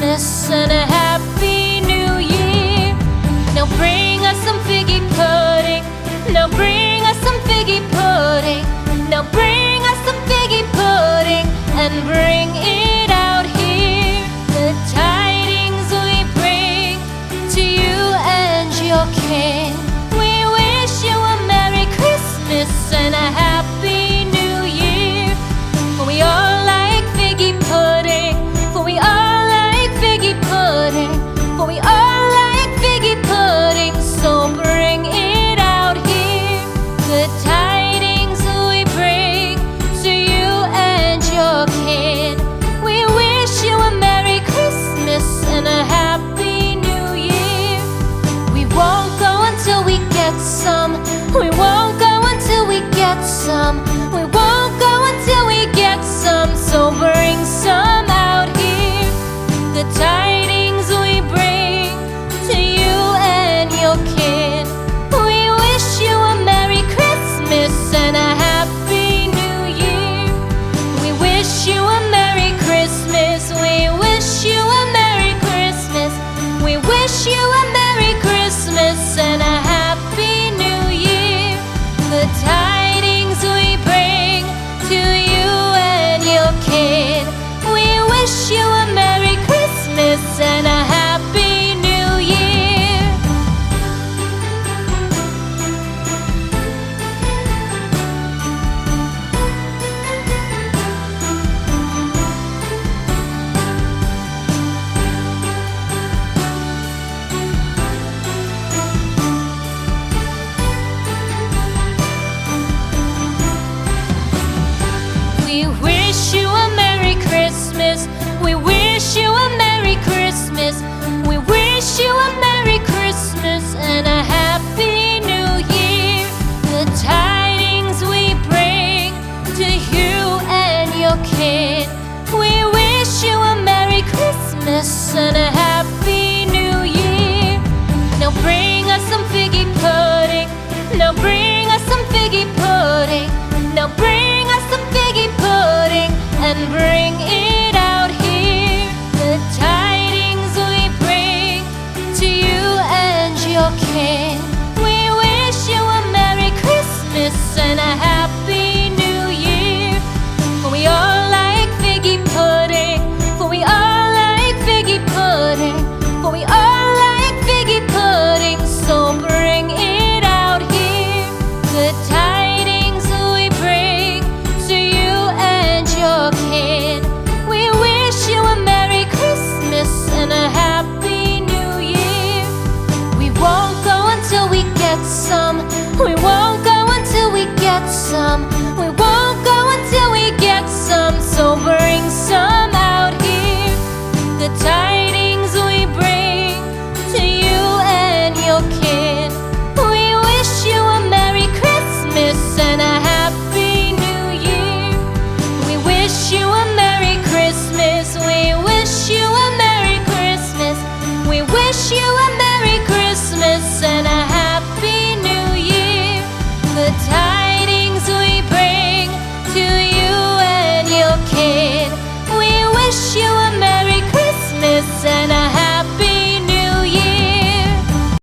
Christmas and a Happy New Year. Now bring us some figgy pudding. Now bring us some figgy pudding. Now bring us some figgy pudding and bring it out here. The tidings we bring to you and your king. We wish you a Merry Christmas and a Happy New Year. For we all like figgy pudding. For we all like figgy pudding. For we all like figgy pudding. So bring it out here. The tidings we bring to you and your kin. We wish you a Merry Christmas and a Happy New Year. We won't go until we get some. We won't go until we get some. We won't go until we get some. So bring some out here. The tidings we bring to you and your kin. We wish you a Merry Christmas and a Happy New Year. We wish you a Merry Christmas. We wish you a Merry Christmas. We wish you a Merry Christmas and a Happy New Year. The tidings we bring to you and your kin. We wish you a Merry Christmas and a Happy New Year. We wish you a Merry Christmas. We wish you a Merry Christmas. We wish you a Merry Christmas and a Happy New Year. The tidings we bring to you and your kin. We wish you a Merry Christmas and a